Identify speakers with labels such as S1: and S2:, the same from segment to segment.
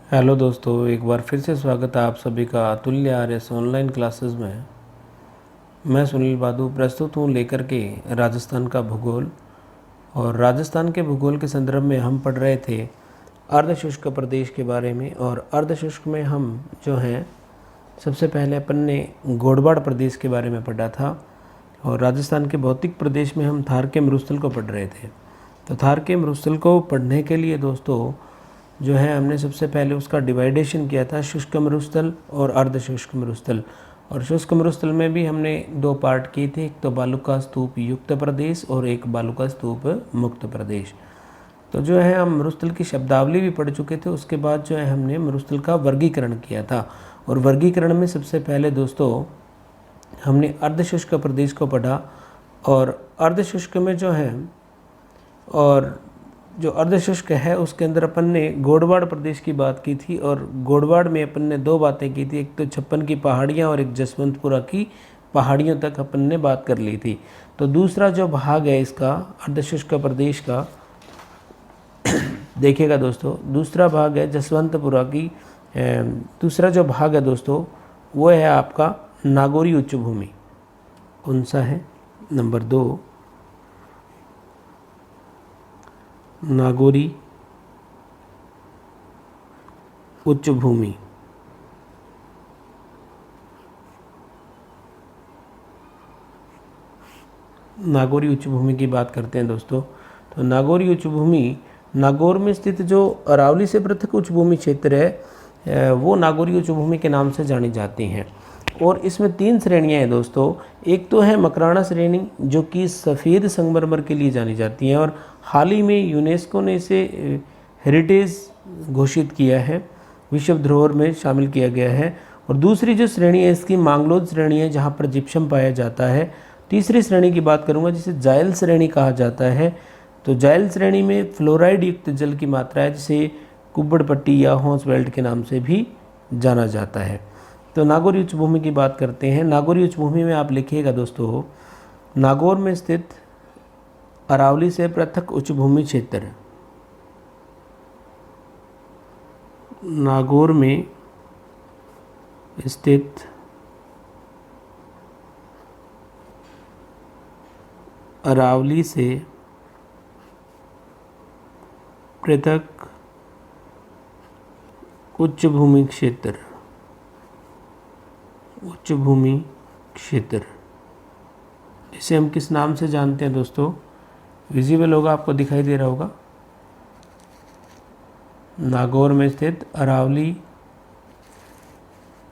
S1: Hello दोस्तों, एक बार फिर से स्वागत है आप सभी का अतुल्य आर्यस ऑनलाइन क्लासेस में। मैं सुनील बादू प्रस्तुत हूँ लेकर के राजस्थान का भूगोल। और राजस्थान के भूगोल के संदर्भ में हम पढ़ रहे थे अर्धशुष्क प्रदेश के बारे में। और अर्धशुष्क में हम जो हैं सबसे पहले अपन ने गोडवाड़ प्रदेश के बारे में पढ़ा था। और राजस्थान के भौतिक प्रदेश में हम थार के मरुस्थल को पढ़ रहे थे। तो थार के मरुस्थल को पढ़ने के लिए दोस्तों जो है हमने सबसे पहले उसका डिवाइडेशन किया था, शुष्क मरुस्थल और अर्धशुष्क मरुस्थल। और शुष्क मरुस्थल में भी हमने दो पार्ट किए थे, एक तो बालुका स्तूप युक्त प्रदेश और एक बालुका स्तूप मुक्त प्रदेश। तो जो है हम मरुस्थल की शब्दावली भी पढ़ चुके थे। उसके बाद जो है हमने मरुस्थल का वर्गीकरण किया था। और वर्गीकरण में सबसे पहले दोस्तों हमने अर्धशुष्क प्रदेश को पढ़ा। और अर्धशुष्क में जो है और जो अर्धशुष्क है उसके अंदर अपन ने गोडवाड़ प्रदेश की बात की थी। और गोडवाड़ में अपन ने दो बातें की थी, एक तो 56 की पहाड़ियाँ और एक जसवंतपुरा की पहाड़ियों तक अपन ने बात कर ली थी। तो दूसरा जो भाग है इसका अर्धशुष्क प्रदेश का, देखिएगा दोस्तों, दूसरा भाग है जसवंतपुरा की। दूसरा जो भाग है दोस्तों वो है आपका नागौरी उच्च भूमि। कौन सा है? नंबर 2, नागौरी उच्च भूमि। नागौरी उच्च भूमि की बात करते हैं दोस्तों। तो नागौरी उच्च भूमि नागौर में स्थित जो अरावली से पृथक उच्च भूमि क्षेत्र है वो नागौरी उच्च भूमि के नाम से जानी जाती हैं। और इसमें 3 श्रेणियां हैं दोस्तों। एक तो है मकराना श्रेणी जो कि सफ़ेद संगमरमर के लिए जानी जाती है और हाल ही में यूनेस्को ने इसे हेरिटेज घोषित किया है, विश्व धरोहर में शामिल किया गया है। और दूसरी जो श्रेणी है इसकी मांगलोद श्रेणी है जहाँ पर जिप्सम पाया जाता है। तीसरी श्रेणी की बात करूँगा जिसे जायल श्रेणी कहा जाता है। तो जायल श्रेणी में फ्लोराइड युक्त जल की मात्रा है जिसे कुब्बड़ पट्टी या हॉर्स बेल्ट के नाम से भी जाना जाता है। तो नागौरी उच्च भूमि की बात करते हैं। नागौरी उच्च भूमि में आप लिखिएगा दोस्तों, नागौर में स्थित अरावली से पृथक उच्च भूमि क्षेत्र। नागौर में स्थित अरावली से पृथक उच्च भूमि क्षेत्र। उच्च भूमि क्षेत्र इसे हम किस नाम से जानते हैं दोस्तों? विजिबल होगा, आपको दिखाई दे रहा होगा। नागौर में स्थित अरावली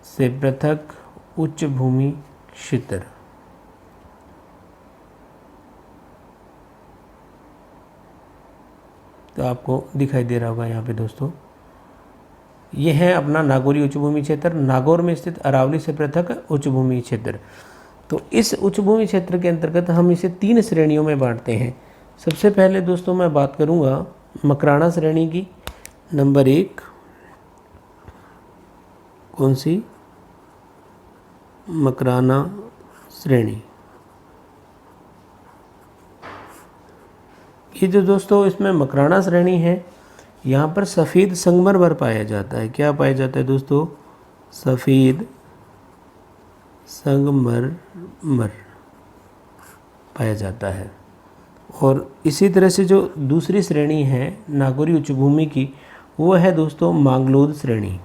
S1: से पृथक उच्च भूमि क्षेत्र। तो आपको दिखाई दे रहा होगा यहाँ पे दोस्तों, ये है अपना नागौरी उच्च भूमि क्षेत्र, नागौर में स्थित अरावली से पृथक उच्च भूमि क्षेत्र। तो इस उच्च भूमि क्षेत्र के अंतर्गत हम इसे 3 श्रेणियों में बांटते हैं। सबसे पहले दोस्तों मैं बात करूँगा मकराना श्रेणी की। नंबर 1 कौन सी? मकराना श्रेणी। ये जो दोस्तों इसमें मकराना श्रेणी है, यहाँ पर सफ़ेद संगमरमर पाया जाता है। क्या पाया जाता है दोस्तों? सफ़ेद संगमरमर पाया जाता है। और इसी तरह से जो दूसरी श्रेणी है नागौरी उच्च भूमि की, वो है दोस्तों मांगलोद श्रेणी।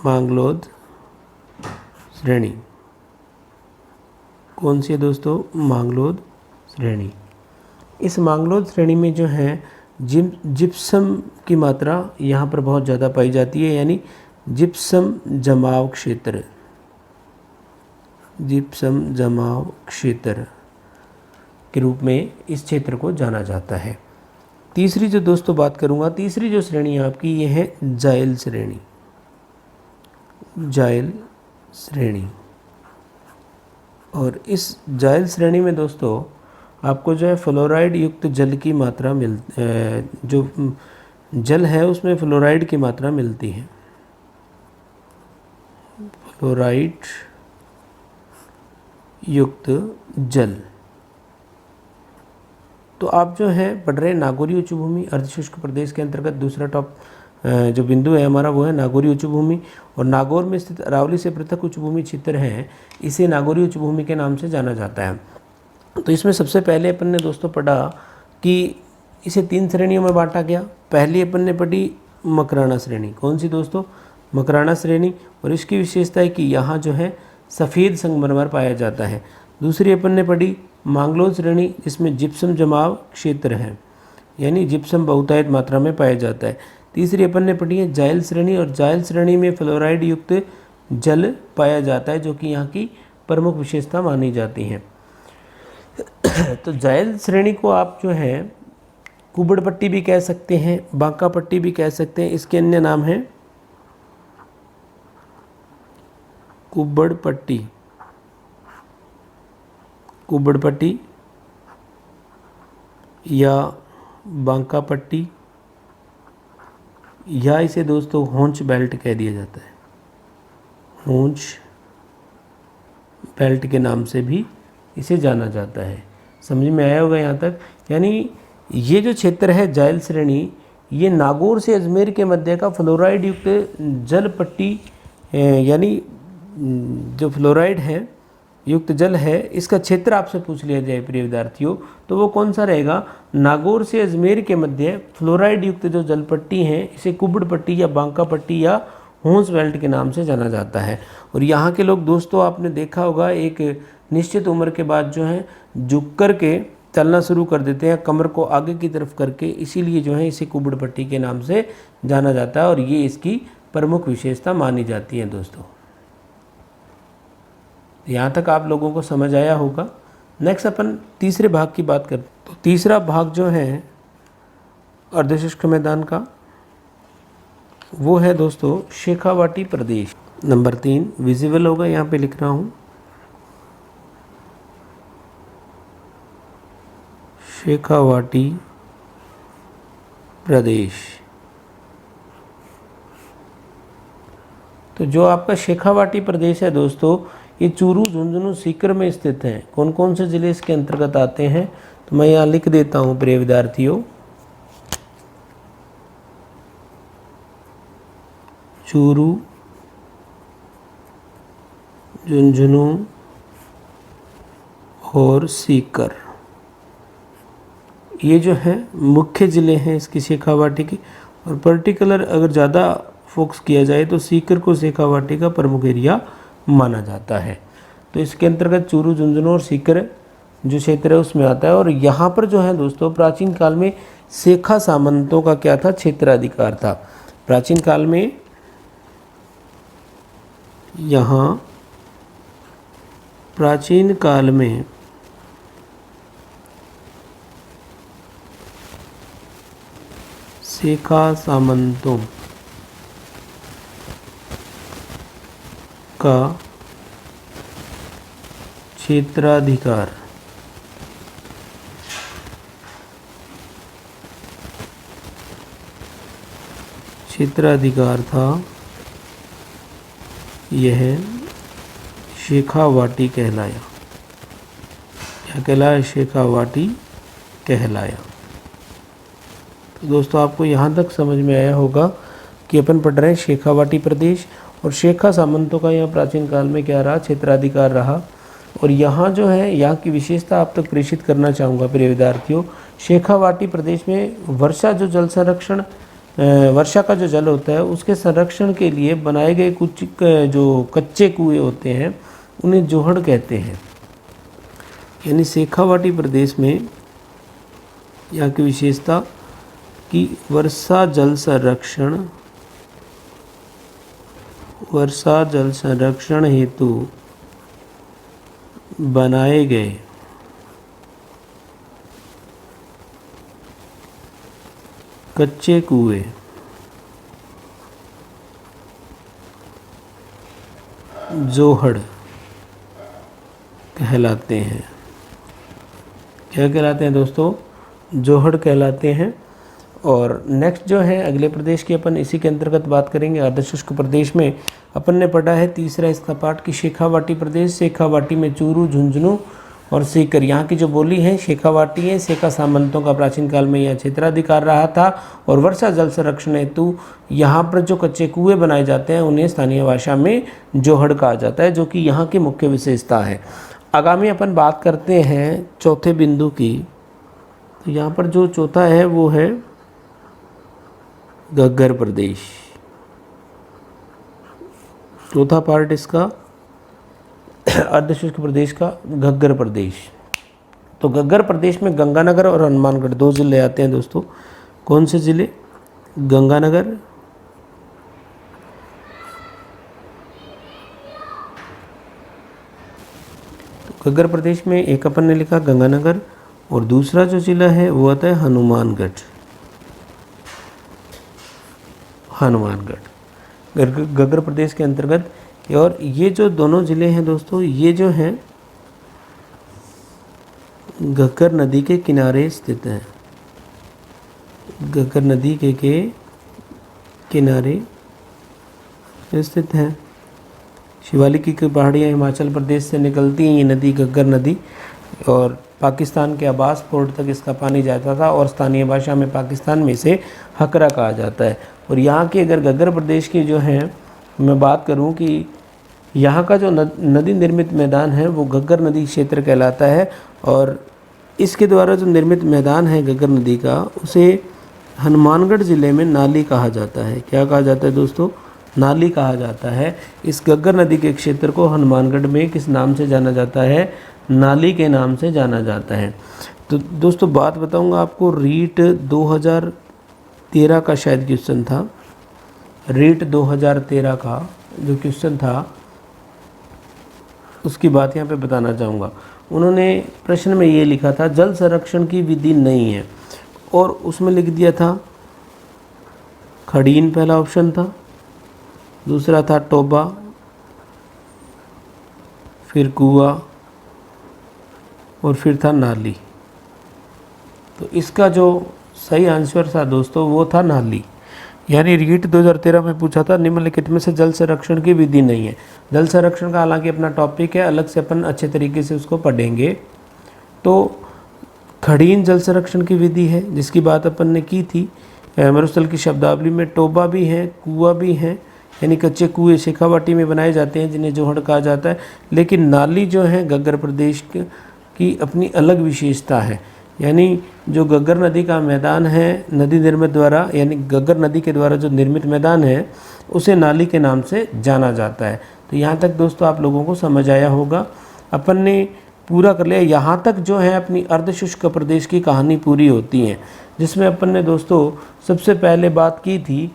S1: मांगलोद श्रेणी कौन सी है दोस्तों? मांगलोद श्रेणी। इस मांगलोद श्रेणी में जो है जिप्सम की मात्रा यहाँ पर बहुत ज़्यादा पाई जाती है, यानी जिप्सम जमाव क्षेत्र। जिप्सम जमाव क्षेत्र के रूप में इस क्षेत्र को जाना जाता है। तीसरी जो दोस्तों बात करूँगा, तीसरी जो श्रेणी है आपकी, ये है जायल श्रेणी। जायल श्रेणी। और इस जायल श्रेणी में दोस्तों आपको जो है फ्लोराइड युक्त जल की मात्रा जो जल है उसमें फ्लोराइड की मात्रा मिलती है। फ्लोराइड युक्त जल तो आप जो है पढ़ रहे हैं नागौरी उच्च भूमि अर्धशुष्क प्रदेश के अंतर्गत दूसरा जो बिंदु है हमारा वो है नागौरी उच्च भूमि। और नागौर में स्थित अरावली से पृथक उच्च भूमि क्षेत्र है, इसे नागौरी उच्च भूमि के नाम से जाना जाता है। तो इसमें सबसे पहले अपन ने दोस्तों पढ़ा कि इसे 3 श्रेणियों में बांटा गया। पहली अपन ने पढ़ी मकराना श्रेणी। कौन सी दोस्तों? मकराना श्रेणी। और इसकी विशेषता है कि यहाँ जो है सफ़ेद संगमरमर पाया जाता है। दूसरी अपन ने पढ़ी मांगलोल श्रेणी, जिसमें जिप्सम जमाव क्षेत्र है, यानी जिप्सम बहुतायत मात्रा में पाया जाता है। तीसरी अपन ने पढ़ी है जायल श्रेणी, और जायल श्रेणी में फ्लोराइड युक्त जल पाया जाता है, जो कि यहाँ की प्रमुख विशेषता मानी जाती है। तो जायल श्रेणी को आप जो है कुबड़ पट्टी भी कह सकते हैं, बांका पट्टी भी कह सकते हैं। इसके अन्य नाम है कुबड़ पट्टी, कुबड़ पट्टी या बांका पट्टी, या इसे दोस्तों होंच बेल्ट कह दिया जाता है। होंच बेल्ट के नाम से भी इसे जाना जाता है। समझ में आया होगा यहाँ तक? यानी ये जो क्षेत्र है जायल श्रेणी, ये नागौर से अजमेर के मध्य का फ्लोराइड युक्त जल पट्टी, यानी जो फ्लोराइड है युक्त जल है, इसका क्षेत्र आपसे पूछ लिया जाए प्रिय विद्यार्थियों, तो वो कौन सा रहेगा? नागौर से अजमेर के मध्य फ्लोराइड युक्त जो जल पट्टी है, इसे कुबड़ पट्टी या बांका पट्टी या होंस बेल्ट के नाम से जाना जाता है। और यहाँ के लोग दोस्तों आपने देखा होगा एक निश्चित उम्र के बाद जो है झुक कर के चलना शुरू कर देते हैं, कमर को आगे की तरफ करके, इसीलिए जो है इसे कुबड़ पट्टी के नाम से जाना जाता है और ये इसकी प्रमुख विशेषता मानी जाती है दोस्तों। यहाँ तक आप लोगों को समझ आया होगा। नेक्स्ट अपन तीसरे भाग की बात करते हैं। तो तीसरा भाग जो है अर्धशुष्क मैदान का, वो है दोस्तों शेखावाटी प्रदेश। नंबर 3 विजिबल होगा, यहाँ पे लिख रहा हूँ शेखावाटी प्रदेश। तो जो आपका शेखावाटी प्रदेश है दोस्तों, ये चूरू, झुंझुनू, सीकर में स्थित है। कौन कौन से ज़िले इसके अंतर्गत आते हैं तो मैं यहाँ लिख देता हूँ प्रिय विद्यार्थियों। चूरू, झुंझुनू और सीकर, ये जो है मुख्य ज़िले हैं इसकी शेखावाटी के। और पर्टिकुलर अगर ज़्यादा फोकस किया जाए तो सीकर को शेखावाटी का प्रमुख एरिया माना जाता है। तो इसके अंतर्गत चूरू, झुंझुनू और सीकर जो क्षेत्र है उसमें आता है। और यहाँ पर जो है दोस्तों प्राचीन काल में शेखा सामंतों का क्या था? क्षेत्राधिकार था। प्राचीन काल में यहाँ प्राचीन काल में शेखा सामंतों का क्षेत्राधिकार था। यह शेखावाटी कहलाया। क्या कहलाया? शेखावाटी कहलाया। तो दोस्तों आपको यहाँ तक समझ में आया होगा कि अपन पढ़ रहे हैं शेखावाटी प्रदेश, और शेखा सामंतों का यहाँ प्राचीन काल में क्या रहा? क्षेत्राधिकार रहा। और यहाँ जो है यहाँ की विशेषता आप तक प्रेषित करना चाहूँगा प्रिय विद्यार्थियों। शेखावाटी प्रदेश में वर्षा जो जल संरक्षण, वर्षा का जो जल होता है उसके संरक्षण के लिए बनाए गए कुछ जो कच्चे कुएं होते हैं उन्हें जोहड़ कहते हैं। यानी शेखावाटी प्रदेश में यहाँ की विशेषता कि वर्षा जल संरक्षण हेतु बनाए गए कच्चे कुएं जोहड़ कहलाते हैं। क्या कहलाते हैं दोस्तों? जोहड़ कहलाते हैं। और नेक्स्ट जो है अगले प्रदेश की अपन इसी के अंतर्गत बात करेंगे। अर्धशुष्क प्रदेश में अपन ने पढ़ा है तीसरा इसका पाठ कि शेखावाटी प्रदेश। शेखावाटी में चूरू, झुंझुनू और सीकर। यहाँ की जो बोली है शेखावाटी है। शेखा सामंतों का प्राचीन काल में यह क्षेत्राधिकार रहा था और वर्षा जल संरक्षण हेतु यहाँ पर जो कच्चे कुएं बनाए जाते हैं उन्हें स्थानीय भाषा में जोहड़ कहा जाता है, जो कि यहाँ की मुख्य विशेषता है। आगामी अपन बात करते हैं चौथे बिंदु की। तो यहाँ पर जो चौथा है वो है घग्गर प्रदेश। चौथा पार्ट इसका अर्धशुष्क प्रदेश का घग्गर प्रदेश। तो घग्गर प्रदेश में गंगानगर और हनुमानगढ़ 2 जिले आते हैं दोस्तों। कौन से जिले? गंगानगर घग्गर प्रदेश में एक अपन ने लिखा गंगानगर और दूसरा जो जिला है वो आता है हनुमानगढ़। घग्गर प्रदेश के अंतर्गत। और ये जो दोनों ज़िले हैं दोस्तों, ये जो हैं घग्गर नदी के किनारे स्थित हैं। घग्गर नदी के किनारे स्थित हैं। शिवालिक की पहाड़ियाँ हिमाचल प्रदेश से निकलती हैं, ये नदी घग्गर नदी, और पाकिस्तान के अब्बास पोर्ट तक इसका पानी जाता था और स्थानीय भाषा में पाकिस्तान में इसे हकरा कहा जाता है। और यहाँ के अगर घग्गर प्रदेश की जो है मैं बात करूँ कि यहाँ का जो नदी निर्मित मैदान है वो घग्गर नदी क्षेत्र कहलाता है। और इसके द्वारा जो निर्मित मैदान है घग्गर नदी का, उसे हनुमानगढ़ ज़िले में नाली कहा जाता है। क्या कहा जाता है दोस्तों? नाली कहा जाता है। इस घग्गर नदी के क्षेत्र को हनुमानगढ़ में किस नाम से जाना जाता है? नाली के नाम से जाना जाता है। तो दोस्तों बात बताऊंगा आपको, रीट 2013 का शायद क्वेश्चन था। रीट 2013 का जो क्वेश्चन था उसकी बात यहाँ पे बताना चाहूँगा। उन्होंने प्रश्न में ये लिखा था जल संरक्षण की विधि नहीं है, और उसमें लिख दिया था खड़ीन पहला ऑप्शन था, दूसरा था टोबा, फिर कुआं और फिर था नाली। तो इसका जो सही आंसर था दोस्तों वो था नाली। यानी रीट 2013 में पूछा था निम्नलिखित में से जल संरक्षण की विधि नहीं है। जल संरक्षण का हालांकि अपना टॉपिक है, अलग से अपन अच्छे तरीके से उसको पढ़ेंगे। तो खड़ीन जल संरक्षण की विधि है जिसकी बात अपन ने की थी। मरुस्थल की शब्दावली में टोबा भी है, कुआं भी है, यानी कच्चे कुएं शेखावाटी में बनाए जाते हैं जिन्हें जोहड़ कहा जाता है। लेकिन नाली जो है घग्गर प्रदेश की अपनी अलग विशेषता है। यानी जो घग्गर नदी का मैदान है नदी निर्मित द्वारा, यानी घग्गर नदी के द्वारा जो निर्मित मैदान है उसे नाली के नाम से जाना जाता है। तो यहाँ तक दोस्तों आप लोगों को समझ आया होगा। अपन ने पूरा कर लिया। यहाँ तक जो है अपनी अर्धशुष्क प्रदेश की कहानी पूरी होती है, जिसमें अपन ने दोस्तों सबसे पहले बात की थी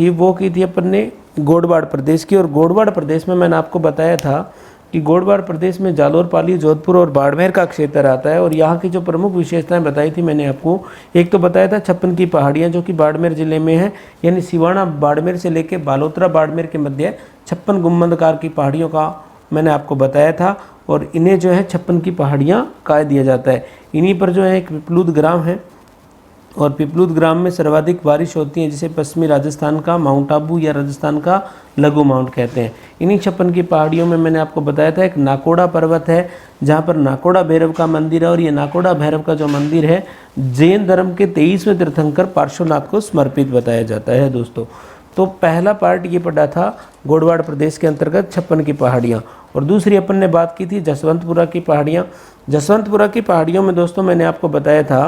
S1: वो की थी अपन ने गोडवाड़ प्रदेश की। और गोडवाड़ प्रदेश में मैंने आपको बताया था कि गोडवाड़ प्रदेश में जालोर, पाली, जोधपुर और बाड़मेर का क्षेत्र आता है। और यहाँ की जो प्रमुख विशेषताएं बताई थी मैंने आपको, एक तो बताया था 56 की पहाड़ियाँ जो कि बाड़मेर ज़िले में है, यानी सिवाना बाड़मेर से लेकर बालोतरा बाड़मेर के मध्य 56 गुंबदकार की पहाड़ियों का मैंने आपको बताया था। और इन्हें जो है 56 की पहाड़ियाँ कहा दिया जाता है। इन्हीं पर जो है एक पिपलूद ग्राम है और पिपलूद ग्राम में सर्वाधिक बारिश होती है, जिसे पश्चिमी राजस्थान का माउंट आबू या राजस्थान का लघु माउंट कहते हैं। इन्हीं 56 की पहाड़ियों में मैंने आपको बताया था एक नाकोड़ा पर्वत है जहाँ पर नाकोड़ा भैरव का मंदिर है। और ये नाकोड़ा भैरव का जो मंदिर है जैन धर्म के 23वें तीर्थंकर पार्श्वनाथ को समर्पित बताया जाता है दोस्तों। तो पहला पार्ट ये पढ़ा था गोडवाड़ प्रदेश के अंतर्गत 56 की पहाड़ियाँ। और दूसरी अपन ने बात की थी जसवंतपुरा की पहाड़ियाँ। जसवंतपुरा की पहाड़ियों में दोस्तों मैंने आपको बताया था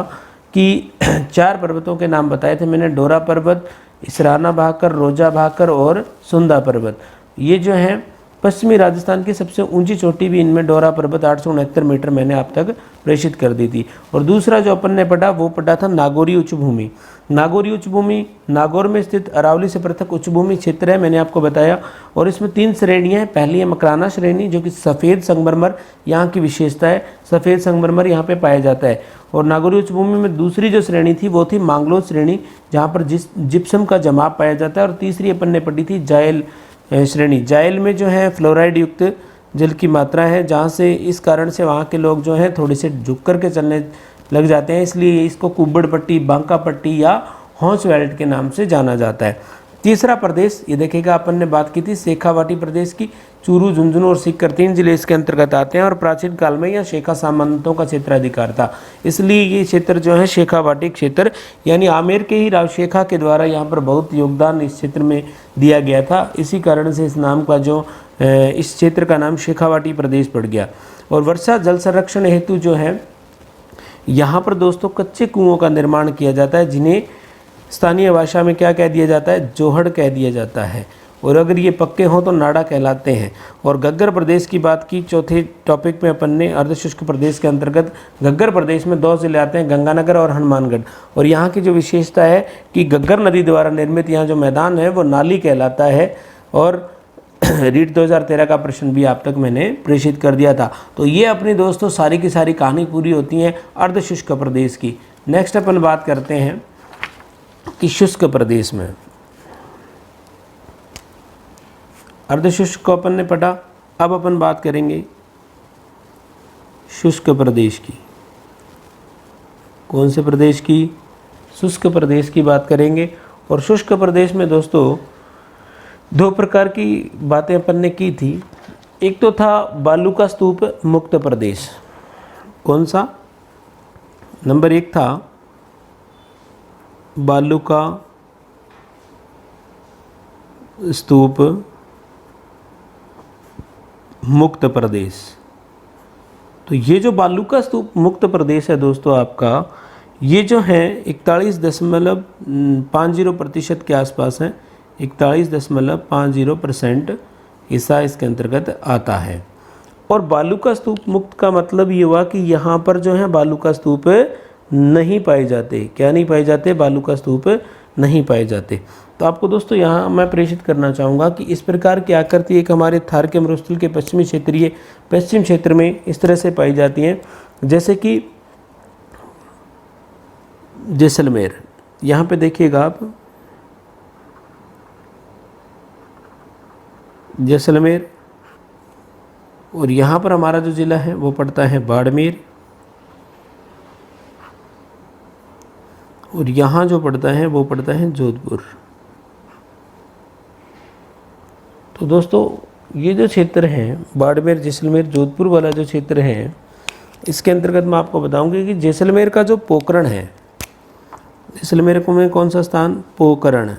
S1: कि 4 पर्वतों के नाम बताए थे मैंने, डोरा पर्वत, इसराना भाकर, रोजा भाकर और सुंदा पर्वत। ये जो हैं पश्चिमी राजस्थान की सबसे ऊंची चोटी भी इनमें डोरा पर्वत 869 मीटर मैंने आप तक प्रेषित कर दी थी। और दूसरा जो अपन ने पढ़ा वो पढ़ा था नागौरी उच्च भूमि। नागौरी उच्च भूमि नागौर में स्थित अरावली से पृथक उच्च भूमि क्षेत्र है, मैंने आपको बताया। और इसमें 3 श्रेणियाँ हैं। पहली है मकराना श्रेणी जो कि सफ़ेद संगमरमर यहाँ की विशेषता है, सफ़ेद संगमरमर यहाँ पे पाया जाता है। और नागौरी उच्च भूमि में दूसरी जो श्रेणी थी वो थी मांगलोर श्रेणी जहाँ पर जिप्सम का जमाव पाया जाता है। और तीसरी अपन ने पढ़ी थी जायल श्रेणी। जायल में जो है फ्लोराइड युक्त जल की मात्रा है, जहाँ से इस कारण से वहाँ के लोग जो हैं थोड़े से झुक कर के चलने लग जाते हैं, इसलिए इसको कुब्बड़ पट्टी, बांका पट्टी या हॉर्स बेल्ट के नाम से जाना जाता है। तीसरा प्रदेश ये देखिएगा अपन ने बात की थी शेखावाटी प्रदेश की, चूरू, झुंझुनू और सीकर 3 जिले इसके अंतर्गत आते हैं और प्राचीन काल में यह शेखा सामंतों का क्षेत्राधिकार था। इसलिए ये क्षेत्र जो है शेखावाटी क्षेत्र यानी आमेर के ही राव शेखा के द्वारा यहाँ पर बहुत योगदान इस क्षेत्र में दिया गया था। इसी कारण से इस नाम का जो इस क्षेत्र का नाम शेखावाटी प्रदेश पड़ गया। और वर्षा जल संरक्षण हेतु जो है यहाँ पर दोस्तों कच्चे कुओं का निर्माण किया जाता है, जिन्हें स्थानीय भाषा में क्या कह दिया जाता है, जोहड़ कह दिया जाता है। और अगर ये पक्के हों तो नाड़ा कहलाते हैं। और गग्गर प्रदेश की बात की, चौथे टॉपिक में अपन ने अर्धशुष्क प्रदेश के अंतर्गत गग्गर प्रदेश में 2 जिले आते हैं, गंगानगर और हनुमानगढ़। और यहाँ की जो विशेषता है कि गग्गर नदी द्वारा निर्मित यहाँ जो मैदान है वो नाली कहलाता है। और रीट 2013 का प्रश्न भी आप तक मैंने प्रेषित कर दिया था। तो ये अपनी दोस्तों सारी की सारी कहानी पूरी होती है अर्धशुष्क प्रदेश की। नेक्स्ट अपन बात करते हैं कि शुष्क प्रदेश में, अर्धशुष्क को अपन ने पढ़ा, अब अपन बात करेंगे शुष्क प्रदेश की। कौन से प्रदेश की? शुष्क प्रदेश की बात करेंगे। और शुष्क प्रदेश में दोस्तों 2 प्रकार की बातें अपन ने की थी। एक तो था बालू का स्तूप मुक्त प्रदेश। कौन सा? नंबर 1 था बालू का स्तूप मुक्त प्रदेश। तो ये जो बालू का स्तूप मुक्त प्रदेश है दोस्तों आपका, ये जो है 41.50% के आसपास है। 41.50% हिस्सा इसके अंतर्गत आता है। और बालू का स्तूप मुक्त का मतलब ये हुआ कि यहाँ पर जो है बालू का स्तूप नहीं पाए जाते। क्या नहीं पाए जाते? बालू का स्तूप नहीं पाए जाते। तो आपको दोस्तों यहाँ मैं प्रेषित करना चाहूँगा कि इस प्रकार की आकृति एक हमारे थार के मरुस्थल के पश्चिम क्षेत्र में इस तरह से पाई जाती हैं। जैसे कि जैसलमेर, यहाँ पे देखिएगा आप, जैसलमेर। और यहाँ पर हमारा जो ज़िला है वो पड़ता है बाड़मेर। और यहाँ जो पड़ता है वो पड़ता है जोधपुर। तो दोस्तों ये जो क्षेत्र है बाड़मेर, जैसलमेर, जोधपुर वाला जो क्षेत्र है, इसके अंतर्गत मैं आपको बताऊंगी कि जैसलमेर का जो पोकरण है, जैसलमेर को में कौन सा स्थान? पोकरण।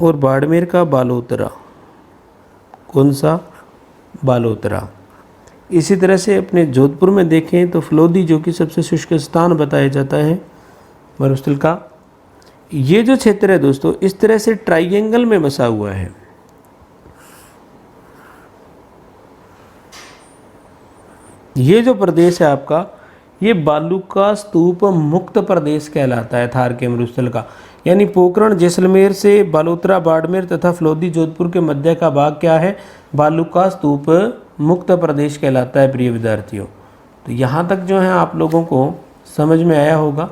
S1: और बाड़मेर का बालोतरा। कौन सा? बालोतरा। इसी तरह से अपने जोधपुर में देखें तो फलोदी, जो कि सबसे शुष्क स्थान बताया जाता है मरुस्थल का, ये जो क्षेत्र है दोस्तों इस तरह से ट्राइएंगल में बसा हुआ है। ये जो प्रदेश है आपका, ये बालू का स्तूप मुक्त प्रदेश कहलाता है थार के मरुस्थल का। यानी पोकरण, जैसलमेर से बालोतरा, बाड़मेर तथा फलोदी, जोधपुर के मध्य का भाग क्या है? बालू का स्तूप मुक्त प्रदेश कहलाता है प्रिय विद्यार्थियों। तो यहाँ तक जो है आप लोगों को समझ में आया होगा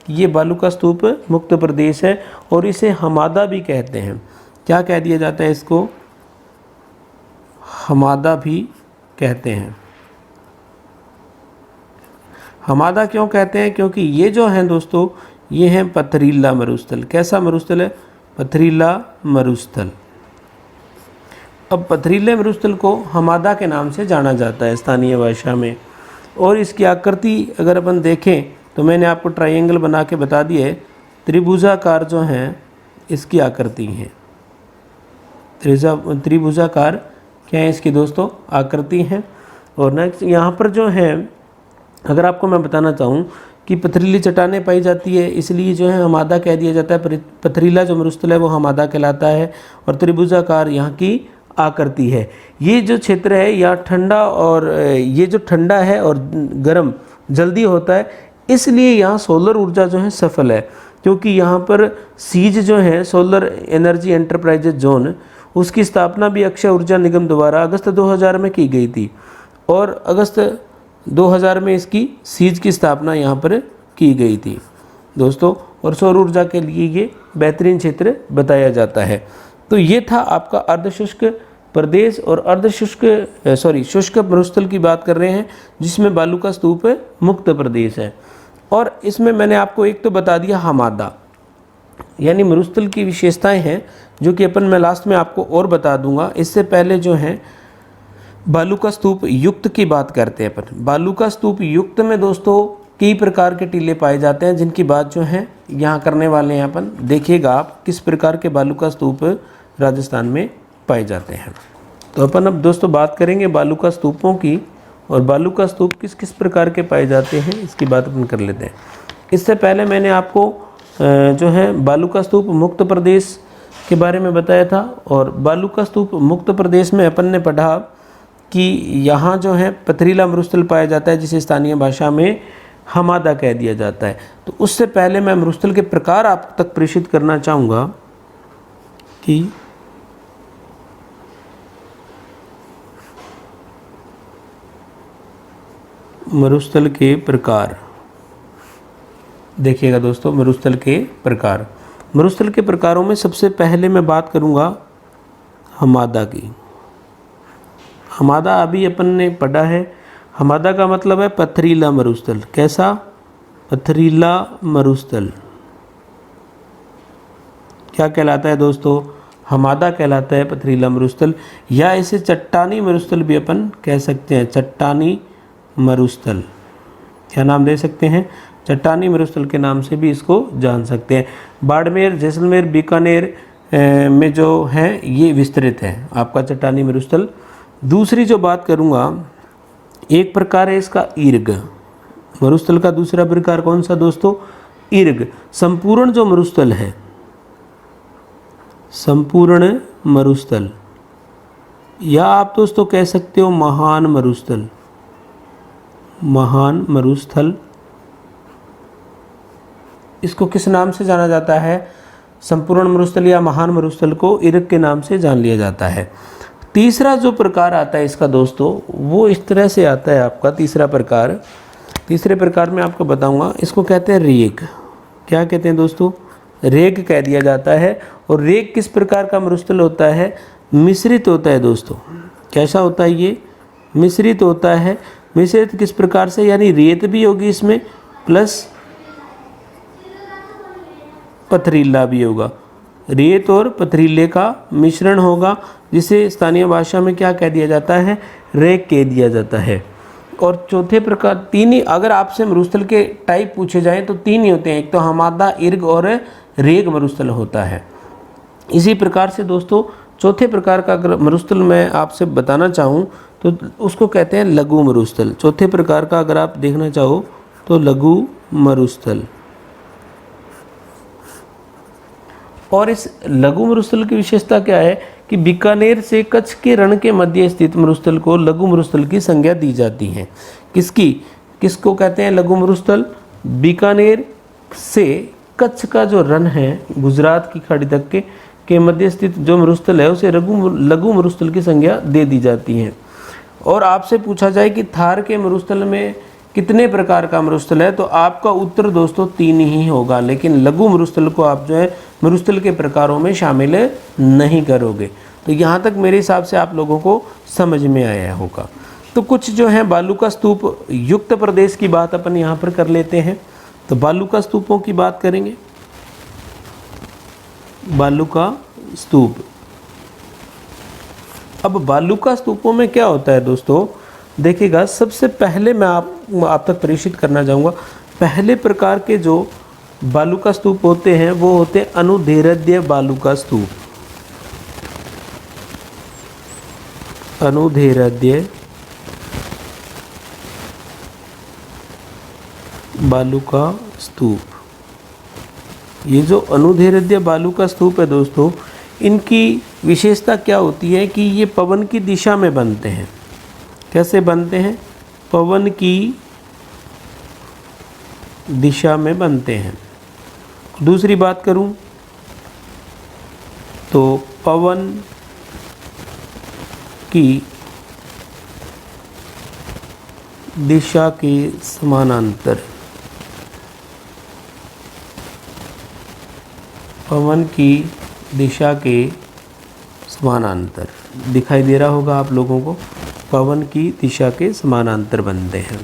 S1: कि ये बालू का स्तूप मुक्त प्रदेश है। और इसे हमादा भी कहते हैं। क्या कह दिया जाता है इसको? हमादा भी कहते हैं। हमादा क्यों कहते हैं? क्योंकि ये जो हैं दोस्तों ये हैं पथरीला मरुस्थल। कैसा मरुस्थल है? पथरीला मरुस्थल। अब पथरीले मरुस्थल को हमादा के नाम से जाना जाता है स्थानीय भाषा में। और इसकी आकृति अगर अपन देखें तो मैंने आपको ट्रायंगल बना के बता दिए, त्रिभुजाकार जो हैं इसकी आकृति है। त्रिभुजाकार क्या है इसकी दोस्तों? आकृति है। और नेक्स्ट यहाँ पर जो है अगर आपको मैं बताना चाहूँ कि पथरीली चट्टानें पाई जाती है, इसलिए जो है हमादा कह दिया जाता है। पथरीला जो मरुस्थल है वो हमादा कहलाता है। और त्रिभुजाकार यहाँ की आकृति है। ये जो क्षेत्र है यहाँ ठंडा, और ये जो ठंडा है और गर्म जल्दी होता है, इसलिए यहाँ सोलर ऊर्जा जो है सफल है। क्योंकि यहाँ पर सीज जो है सोलर एनर्जी एंटरप्राइजेज जोन, उसकी स्थापना भी अक्षय ऊर्जा निगम द्वारा अगस्त 2000 में की गई थी। और अगस्त 2000 में इसकी सीज की स्थापना यहाँ पर की गई थी दोस्तों। और सौर ऊर्जा के लिए ये बेहतरीन क्षेत्र बताया जाता है। तो ये था आपका अर्धशुष्क प्रदेश और शुष्क मरुस्थल की बात कर रहे हैं, जिसमें बालू का स्तूप मुक्त प्रदेश है। और इसमें मैंने आपको एक तो बता दिया हमादा। यानी मरुस्थल की विशेषताएं हैं जो कि मैं लास्ट में आपको और बता दूंगा। इससे पहले जो है बालू का स्तूप युक्त की बात करते हैं अपन। बालू का स्तूप युक्त में दोस्तों कई प्रकार के टीले पाए जाते हैं, जिनकी बात जो है यहाँ करने वाले हैं अपन। देखिएगा आप किस प्रकार के बालू का स्तूप राजस्थान में पाए जाते हैं। तो अपन अब दोस्तों बात करेंगे बालू का स्तूपों की, और बालू का स्तूप किस किस प्रकार के पाए जाते हैं इसकी बात अपन कर लेते हैं। इससे पहले मैंने आपको जो है बालू का स्तूप मुक्त प्रदेश के बारे में बताया था, और बालू का स्तूप मुक्त प्रदेश में अपन ने पढ़ा कि यहाँ जो है पथरीला मरुस्थल पाया जाता है, जिसे स्थानीय भाषा में हमादा कह दिया जाता है। तो उससे पहले मैं मरुस्थल के प्रकार आप तक प्रेषित करना चाहूँगा कि मरुस्थल के प्रकार। देखिएगा दोस्तों, मरुस्थल के प्रकार, मरुस्थल के प्रकारों में सबसे पहले मैं बात करूँगा हमादा की। हमादा अभी अपन ने पढ़ा है, हमादा का मतलब है पथरीला मरुस्थल। कैसा? पथरीला मरुस्थल क्या कहलाता है दोस्तों? हमादा कहलाता है पथरीला मरुस्थल, या इसे चट्टानी मरुस्थल भी अपन कह सकते हैं। चट्टानी मरुस्थल, क्या नाम दे सकते हैं? चट्टानी मरुस्थल के नाम से भी इसको जान सकते हैं। बाड़मेर, जैसलमेर, बीकानेर में जो है ये विस्तृत है आपका चट्टानी मरुस्थल। दूसरी जो बात करूँगा, एक प्रकार है इसका ईर्ग। मरुस्थल का दूसरा प्रकार कौन सा दोस्तों? ईर्ग। संपूर्ण जो मरुस्थल है, संपूर्ण मरुस्थल, या आप दोस्तों कह सकते हो महान मरुस्थल। महान मरुस्थल, इसको किस नाम से जाना जाता है? संपूर्ण मरुस्थल या महान मरुस्थल को ईर्ग के नाम से जान लिया जाता है। तीसरा जो प्रकार आता है इसका दोस्तों, वो इस तरह से आता है आपका तीसरा प्रकार। तीसरे प्रकार में आपको बताऊंगा, इसको कहते हैं रेग। क्या कहते हैं दोस्तों? रेग कह दिया जाता है। और रेग किस प्रकार का मरुस्थल होता है? मिश्रित होता है दोस्तों। कैसा होता है ये? मिश्रित होता है। मिश्रित किस प्रकार से? यानी रेत भी होगी इसमें प्लस पथरीला भी होगा। रेत और पथरीले का मिश्रण होगा, जिसे स्थानीय भाषा में क्या कह दिया जाता है? रेग कह दिया जाता है। और चौथे प्रकार, तीन ही अगर आपसे मरुस्थल के टाइप पूछे जाएं तो तीन ही होते हैं, एक तो हमादा, ईर्ग और रेग मरुस्थल होता है। इसी प्रकार से दोस्तों चौथे प्रकार का अगर मरुस्थल मैं आपसे बताना चाहूँ तो उसको कहते हैं लघु मरुस्थल। चौथे प्रकार का अगर आप देखना चाहो तो लघु मरुस्थल। और इस लघु मरुस्थल की विशेषता क्या है कि बीकानेर से कच्छ के रण के मध्य स्थित मरुस्थल को लघु मरुस्थल की संज्ञा दी जाती है। किसकी? किसको कहते हैं लघु मरुस्थल? बीकानेर से कच्छ का जो रण है, गुजरात की खाड़ी तक के मध्य स्थित जो मरुस्थल है, उसे लघु मरुस्थल की संज्ञा दे दी जाती है। और आपसे पूछा जाए कि थार के मरुस्थल में कितने प्रकार का मरुस्थल है, तो आपका उत्तर दोस्तों 3 ही होगा। लेकिन लघु मरुस्थल को आप जो है मरुस्थल के प्रकारों में शामिल नहीं करोगे। तो यहाँ तक मेरे हिसाब से आप लोगों को समझ में आया होगा। तो कुछ जो है बालू का स्तूप युक्त प्रदेश की बात अपन यहाँ पर कर लेते हैं। तो बालू का स्तूपों की बात करेंगे। बालू का स्तूप, अब बालू का स्तूपों में क्या होता है दोस्तों? देखिएगा, सबसे पहले मैं आप तक प्रेषित करना चाहूँगा, पहले प्रकार के जो बालू का स्तूप होते हैं वो होते हैं अनुदैर्ध्य बालू का स्तूप। अनुदैर्ध्य बालू का स्तूप, ये जो अनुदैर्ध्य बालू का स्तूप है दोस्तों, इनकी विशेषता क्या होती है कि ये पवन की दिशा में बनते हैं। कैसे बनते हैं? पवन की दिशा में बनते हैं। दूसरी बात करूं तो पवन की दिशा के समानांतर, पवन की दिशा के समानांतर दिखाई दे रहा होगा आप लोगों को। पवन की दिशा के समानांतर बनते हैं।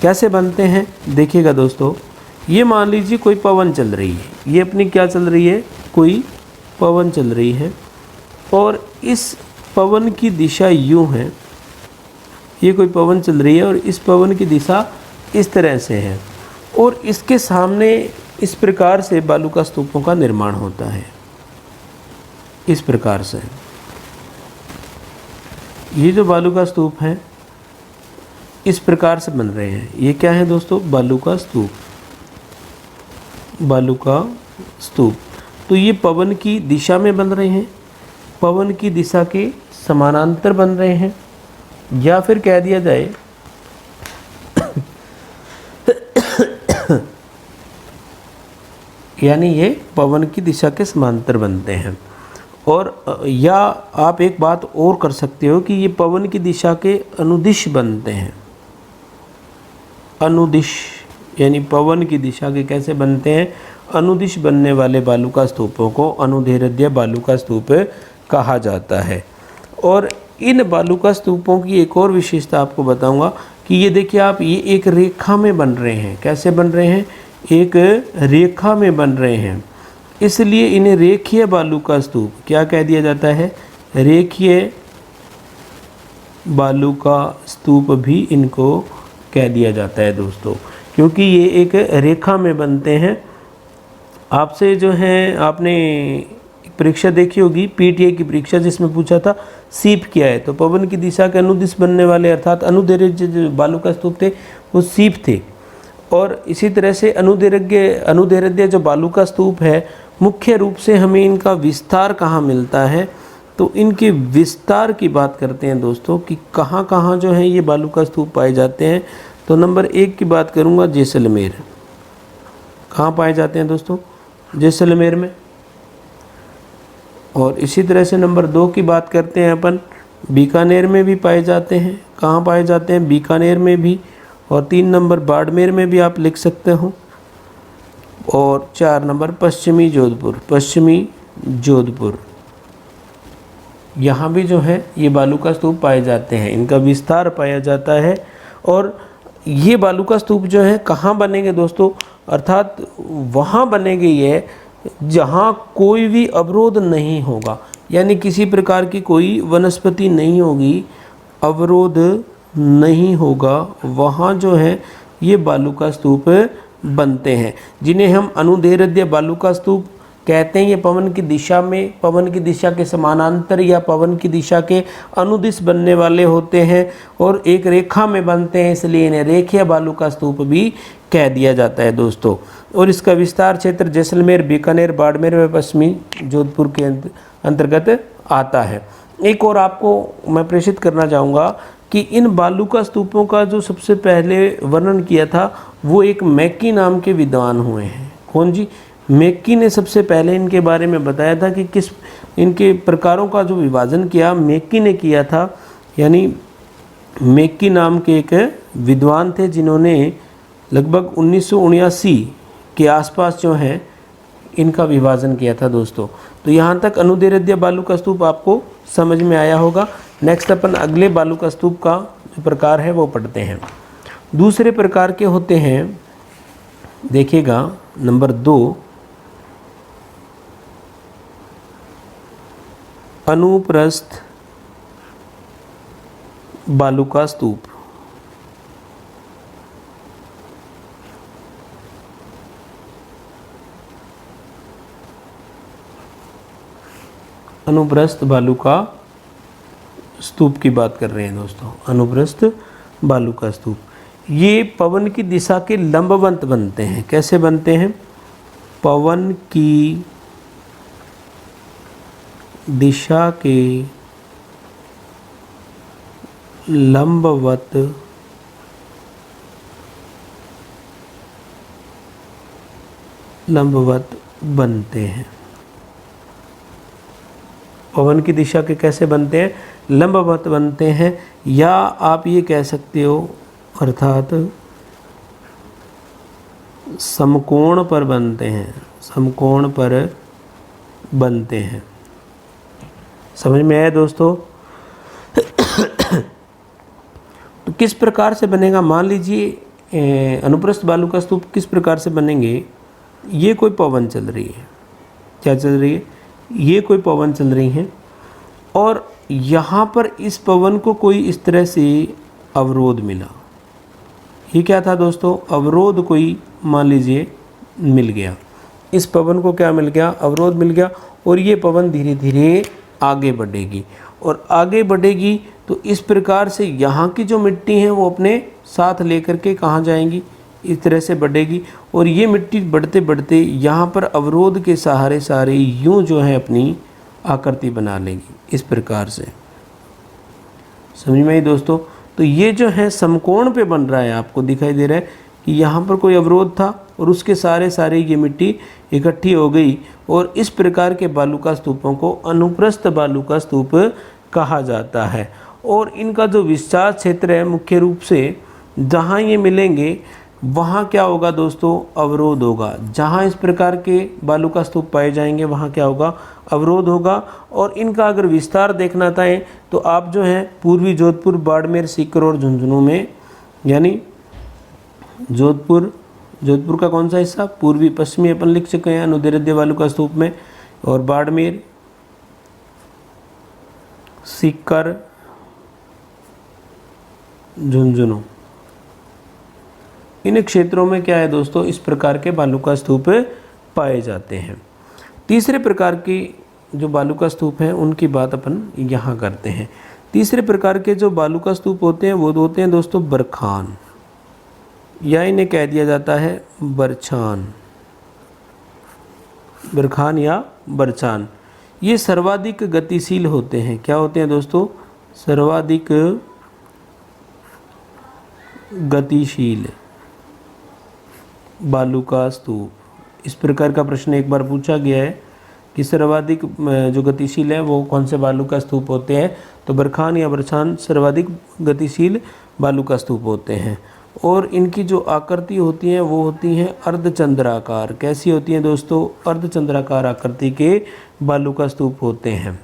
S1: कैसे बनते हैं देखिएगा दोस्तों, ये मान लीजिए कोई पवन चल रही है, ये अपनी क्या चल रही है, कोई पवन चल रही है, और इस पवन की दिशा यूँ है, ये कोई पवन चल रही है और इस पवन की दिशा इस तरह से है, और इसके सामने इस प्रकार से बालूका स्तूपों का निर्माण होता है। इस प्रकार से ये जो बालूका स्तूप हैं इस प्रकार से बन रहे हैं। ये क्या है दोस्तों, बालूका स्तूप, बालूका स्तूप। तो ये पवन की दिशा में बन रहे हैं, पवन की दिशा के समानांतर बन रहे हैं, या फिर कह दिया जाए यानी ये पवन की दिशा के समांतर बनते हैं। और या आप एक बात और कर सकते हो कि ये पवन की दिशा के अनुदिश बनते हैं। अनुदिश यानी पवन की दिशा के कैसे बनते हैं, अनुदिश बनने वाले बालूका स्तूपों को अनुदैर्ध्य बालूका स्तूप कहा जाता है। और इन बालूका स्तूपों की एक और विशेषता आपको बताऊंगा कि ये देखिए आप, ये एक रेखा में बन रहे हैं। कैसे बन रहे हैं, एक रेखा में बन रहे हैं, इसलिए इन्हें रेखीय बालूका स्तूप क्या कह दिया जाता है, रेखीय बालूका स्तूप भी इनको कह दिया जाता है दोस्तों, क्योंकि ये एक रेखा में बनते हैं। आपसे जो है, आपने परीक्षा देखी होगी पीटीए की परीक्षा, जिसमें पूछा था सीप क्या है, तो पवन की दिशा के अनुदिश बनने वाले अर्थात अनुदैर्ध्य जो बालूका स्तूप थे वो सीप थे। और इसी तरह से अनुदैर्ध्य जो बालूका स्तूप है, मुख्य रूप से हमें इनका विस्तार कहाँ मिलता है, तो इनके विस्तार की बात करते हैं दोस्तों कि कहाँ कहाँ जो है ये बालूका स्तूप पाए जाते हैं। तो नंबर 1 की बात करूँगा, जैसलमेर। कहाँ पाए जाते हैं दोस्तों, जैसलमेर में। और इसी तरह से नंबर 2 की बात करते हैं अपन, बीकानेर में भी पाए जाते हैं। कहाँ पाए जाते हैं, बीकानेर में भी। और 3 नंबर बाड़मेर में भी आप लिख सकते हो। और 4 नंबर पश्चिमी जोधपुर, पश्चिमी जोधपुर, यहाँ भी जो है ये बालूका स्तूप पाए जाते हैं, इनका विस्तार पाया जाता है। और ये बालूका स्तूप जो है कहाँ बनेंगे दोस्तों, अर्थात वहाँ बनेंगे ये जहाँ कोई भी अवरोध नहीं होगा, यानी किसी प्रकार की कोई वनस्पति नहीं होगी, अवरोध नहीं होगा, वहाँ जो है ये बालूका स्तूप बनते हैं, जिन्हें हम अनुदैर्ध्य बालूका स्तूप कहते हैं। ये पवन की दिशा में, पवन की दिशा के समानांतर या पवन की दिशा के अनुदिश बनने वाले होते हैं और एक रेखा में बनते हैं, इसलिए इन्हें रेखीय बालूका स्तूप भी कह दिया जाता है दोस्तों। और इसका विस्तार क्षेत्र जैसलमेर, बीकानेर, बाड़मेर व पश्चिमी जोधपुर के अंतर्गत आता है। एक और आपको मैं प्रेषित करना चाहूँगा कि इन बालूका स्तूपों का जो सबसे पहले वर्णन किया था वो एक मैकी नाम के विद्वान हुए हैं। कौन जी, मैकी ने सबसे पहले इनके बारे में बताया था कि किस इनके प्रकारों का जो विभाजन किया मैकी ने किया था। यानी मैकी नाम के एक विद्वान थे जिन्होंने लगभग 1979 के आसपास जो है इनका विभाजन किया था दोस्तों। तो यहाँ तक अनुदैर्ध्य बालूका स्तूप आपको समझ में आया होगा। नेक्स्ट अपन अगले बालूका स्तूप का जो प्रकार है वो पढ़ते हैं। दूसरे प्रकार के होते हैं, देखिएगा नंबर 2, अनुप्रस्थ बालूका स्तूप। अनुप्रस्थ बालूका स्तूप की बात कर रहे हैं दोस्तों। अनुप्रस्थ बालूका स्तूप ये पवन की दिशा के लंबवत बनते हैं। कैसे बनते हैं, पवन की दिशा के लंबवत बनते हैं। पवन की दिशा के कैसे बनते हैं, लंबवत बनते हैं, या आप ये कह सकते हो अर्थात समकोण पर बनते हैं, समकोण पर बनते हैं। समझ में आया दोस्तों। तो किस प्रकार से बनेगा, मान लीजिए अनुप्रस्थ बालू का स्तूप किस प्रकार से बनेंगे। ये कोई पवन चल रही है, क्या चल रही है, ये कोई पवन चल रही है और यहाँ पर इस पवन को कोई इस तरह से अवरोध मिला। ये क्या था दोस्तों, अवरोध कोई मान लीजिए मिल गया, इस पवन को क्या मिल गया, अवरोध मिल गया और ये पवन धीरे धीरे आगे बढ़ेगी और आगे बढ़ेगी तो इस प्रकार से यहाँ की जो मिट्टी है वो अपने साथ लेकर के कहाँ जाएंगी, इस तरह से बढ़ेगी और ये मिट्टी बढ़ते बढ़ते यहाँ पर अवरोध के सहारे सारे यूं जो है अपनी आकृति बना लेगी इस प्रकार से। समझ में आई दोस्तों। तो ये जो है समकोण पे बन रहा है, आपको दिखाई दे रहा है कि यहाँ पर कोई अवरोध था और उसके सारे ये मिट्टी इकट्ठी हो गई और इस प्रकार के बालू का स्तूपों को अनुप्रस्थ बालू का स्तूप कहा जाता है। और इनका जो विस्तार क्षेत्र है मुख्य रूप से जहाँ ये मिलेंगे वहाँ क्या होगा दोस्तों, अवरोध होगा। जहाँ इस प्रकार के बालू का स्तूप पाए जाएंगे वहाँ क्या होगा, अवरोध होगा। और इनका अगर विस्तार देखना चाहें तो आप जो है पूर्वी जोधपुर, बाड़मेर, सीकर और झुंझुनू में, यानी जोधपुर का कौन सा हिस्सा, पूर्वी पश्चिमी अपन लिख चुके हैं अनुदैर्ध्य बालू का स्तूप में, और बाड़मेर, सीकर, झुंझुनू, इन क्षेत्रों में क्या है दोस्तों, इस प्रकार के बालू का स्तूप पाए जाते हैं। तीसरे प्रकार की जो बालू का स्तूप हैं उनकी बात अपन यहाँ करते हैं। तीसरे प्रकार के जो बालू का स्तूप होते हैं वो होते हैं दोस्तों बरखान, या इन्हें कह दिया जाता है बरछान, बरखान या बरछान। ये सर्वाधिक गतिशील होते हैं। क्या होते हैं दोस्तों, सर्वाधिक गतिशील बालू का स्तूप। इस प्रकार का प्रश्न एक बार पूछा गया है कि सर्वाधिक जो गतिशील है वो कौन से बालू का स्तूप होते हैं, तो बरखान या बरछान सर्वाधिक गतिशील बालू का स्तूप होते हैं। और इनकी जो आकृति होती है वो होती हैं अर्धचंद्राकार। कैसी होती हैं दोस्तों, अर्धचंद्राकार आकृति के बालू का स्तूप होते हैं।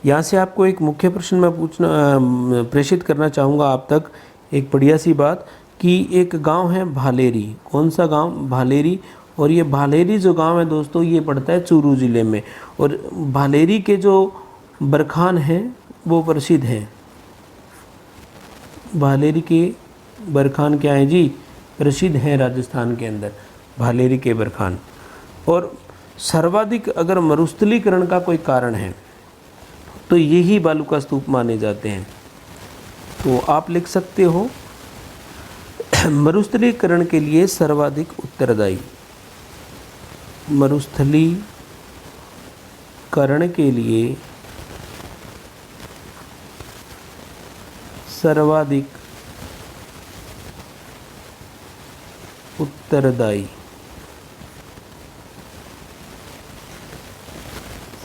S1: यहाँ से आपको एक मुख्य प्रश्न मैं प्रेषित करना चाहूँगा आप तक, एक बढ़िया सी बात कि एक गांव है भालेरी। कौन सा गांव, भालेरी। और ये भालेरी जो गांव है दोस्तों ये पड़ता है चूरू ज़िले में। और भालेरी के जो बरखान हैं वो प्रसिद्ध हैं। भालेरी के बरखान क्या है जी, प्रसिद्ध हैं राजस्थान के अंदर भालेरी के बरखान। और सर्वाधिक अगर मरुस्थलीकरण का कोई कारण है तो यही बालू का स्तूप माने जाते हैं। तो आप लिख सकते हो मरुस्थलीकरण के लिए सर्वाधिक उत्तरदायी, मरुस्थलीकरण के लिए सर्वाधिक उत्तरदायी,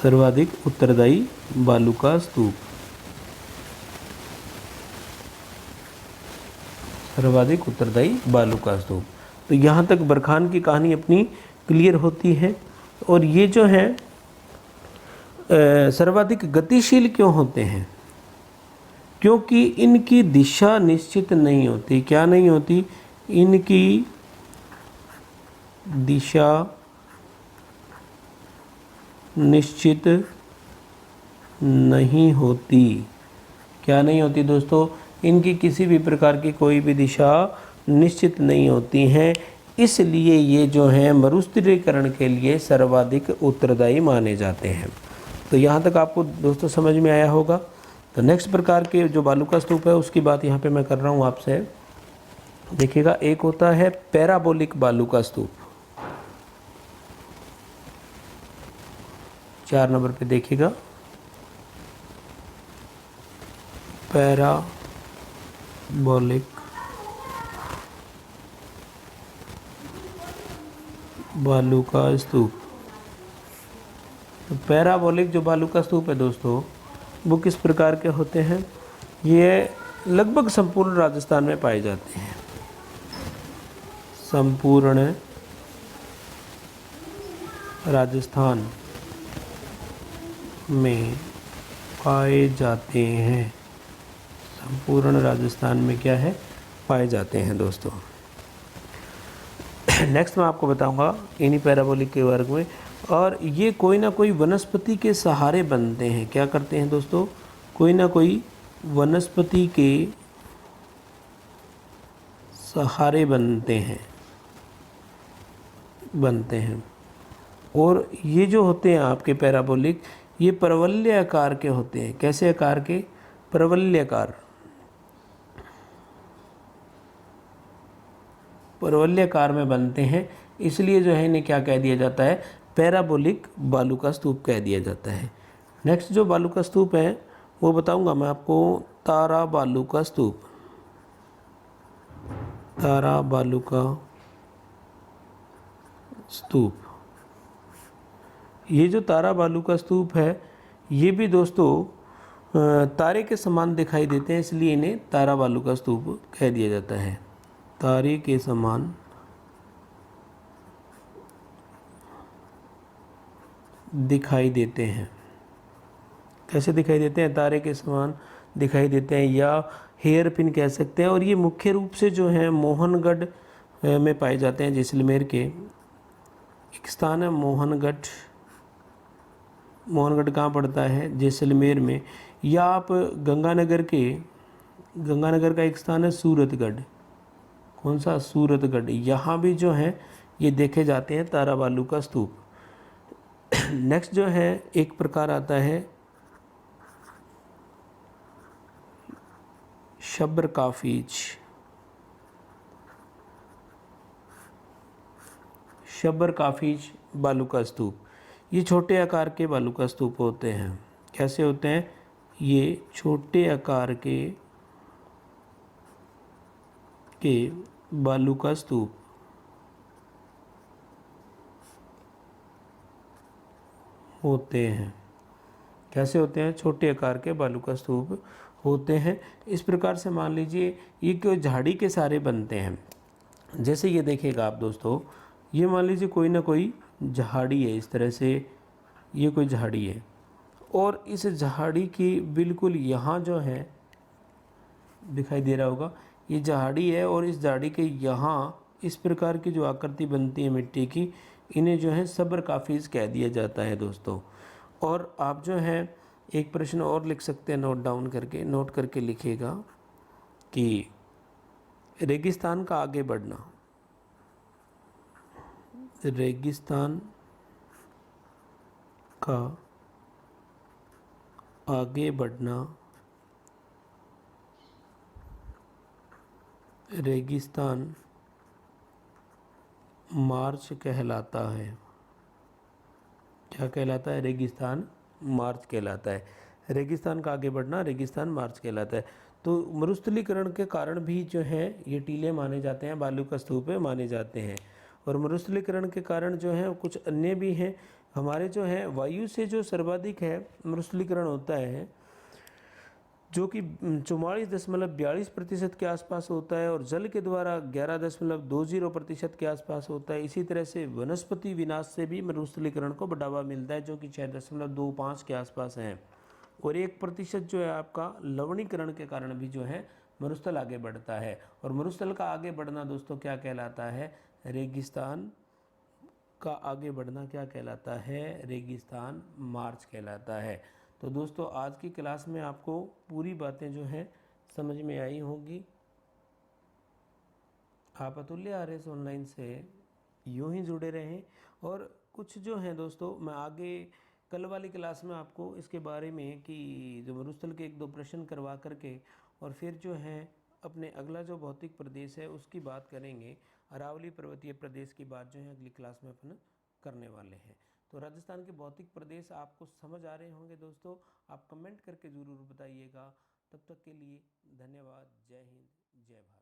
S1: सर्वाधिक उत्तरदायी बालू का स्तूप, सर्वाधिक उत्तरदायी बालू का स्तूप। तो यहाँ तक बरखान की कहानी अपनी क्लियर होती है। और ये जो है सर्वाधिक गतिशील क्यों होते हैं, क्योंकि इनकी दिशा निश्चित नहीं होती। क्या नहीं होती, इनकी दिशा निश्चित नहीं होती। क्या नहीं होती दोस्तों, इनकी किसी भी प्रकार की कोई भी दिशा निश्चित नहीं होती हैं। इसलिए ये जो हैं मरुस्थलीकरण के लिए सर्वाधिक उत्तरदायी माने जाते हैं। तो यहाँ तक आपको दोस्तों समझ में आया होगा। तो नेक्स्ट प्रकार के जो बालू का स्तूप है उसकी बात यहाँ पे मैं कर रहा हूँ आपसे। देखिएगा, एक होता है पैराबोलिक बालू का स्तूप। 4 नंबर पे देखिएगा, पैराबोलिक बालू का स्तूप। तो पैराबोलिक जो बालू का स्तूप है दोस्तों वो किस प्रकार के होते हैं, ये लगभग संपूर्ण राजस्थान में पाए जाते हैं। संपूर्ण राजस्थान में पाए जाते हैं। संपूर्ण राजस्थान में क्या है, पाए जाते हैं दोस्तों। नेक्स्ट मैं आपको बताऊंगा इन्हीं पैराबोलिक के वर्ग में, और ये कोई ना कोई वनस्पति के सहारे बनते हैं। क्या करते हैं दोस्तों? कोई ना कोई वनस्पति के सहारे बनते हैं। और ये जो होते हैं आपके पैराबोलिक, ये परवलय आकार के होते हैं। कैसे आकार के? परवलयाकार। परवलयाकार में बनते हैं, इसलिए जो है इन्हें क्या कह दिया जाता है? पैराबोलिक बालू का स्तूप कह दिया जाता है। नेक्स्ट जो बालू का स्तूप है वो बताऊंगा मैं आपको, तारा बालू का स्तूप। तारा बालू का स्तूप, ये जो तारा बालू का स्तूप है, ये भी दोस्तों तारे के समान दिखाई देते हैं, इसलिए इन्हें तारा बालू का स्तूप कह दिया जाता है। तारे के समान दिखाई देते हैं। कैसे दिखाई देते हैं? तारे के समान दिखाई देते हैं, या हेयर पिन कह सकते हैं। और ये मुख्य रूप से जो है मोहनगढ़ में पाए जाते हैं। जैसलमेर के एक स्थान है मोहनगढ़। मोहनगढ़ कहाँ पड़ता है? जैसलमेर में। या आप गंगानगर का एक स्थान है सूरतगढ़। कौन सा? सूरतगढ़। यहाँ भी जो है ये देखे जाते हैं तारा बालू का स्तूप। नेक्स्ट जो है एक प्रकार आता है शब्र काफीज। शब्र काफीज बालू का स्तूप, ये छोटे आकार के बालू का स्तूप होते हैं। कैसे होते हैं? ये छोटे आकार के बालू का स्तूप होते हैं। कैसे होते हैं? छोटे आकार के बालू का स्तूप होते हैं। इस प्रकार से मान लीजिए ये कोई झाड़ी के सहारे बनते हैं। जैसे ये देखिएगा आप दोस्तों, ये मान लीजिए कोई ना कोई झाड़ी है, इस तरह से ये कोई झाड़ी है, और इस झाड़ी की बिल्कुल यहाँ जो है दिखाई दे रहा होगा, ये झाड़ी है, और इस झाड़ी के यहाँ इस प्रकार की जो आकृति बनती है मिट्टी की, इन्हें जो है सब्र काफीज कह दिया जाता है दोस्तों। और आप जो है एक प्रश्न और लिख सकते हैं, नोट करके लिखिएगा कि रेगिस्तान का आगे बढ़ना। रेगिस्तान का आगे बढ़ना रेगिस्तान मार्च कहलाता है। क्या कहलाता है? रेगिस्तान मार्च कहलाता है। रेगिस्तान का आगे बढ़ना रेगिस्तान मार्च कहलाता है। तो मरुस्थलीकरण के कारण भी जो है ये टीले माने जाते हैं, बालू का स्तूप माने जाते हैं। और मरुस्थलीकरण के कारण जो है कुछ अन्य भी हैं। हमारे जो है वायु से जो सर्वाधिक है मरुस्थलीकरण होता है, जो कि 44.42% के आसपास होता है, और जल के द्वारा 11.20% के आसपास होता है। इसी तरह से वनस्पति विनाश से भी मरुस्थलीकरण को बढ़ावा मिलता है, जो कि 6.25 के आसपास है। और 1% जो है आपका लवणीकरण के कारण भी जो है मरुस्थल आगे बढ़ता है। और मरुस्थल का आगे बढ़ना दोस्तों क्या कहलाता है? रेगिस्तान का आगे बढ़ना क्या कहलाता है? रेगिस्तान मार्च कहलाता है। तो दोस्तों आज की क्लास में आपको पूरी बातें जो हैं समझ में आई होंगी। आप अतुल्य आरएस ऑनलाइन से यूं ही जुड़े रहें। और कुछ जो हैं दोस्तों मैं आगे कल वाली क्लास में आपको इसके बारे में कि जो मरुस्थल के 1-2 प्रश्न करवा करके, और फिर जो है अपने अगला जो भौतिक प्रदेश है उसकी बात करेंगे। अरावली पर्वतीय प्रदेश की बात जो है अगली क्लास में अपन करने वाले हैं। तो राजस्थान के भौतिक प्रदेश आपको समझ आ रहे होंगे दोस्तों। आप कमेंट करके ज़रूर बताइएगा। तब तक के लिए धन्यवाद। जय हिंद, जय भारत।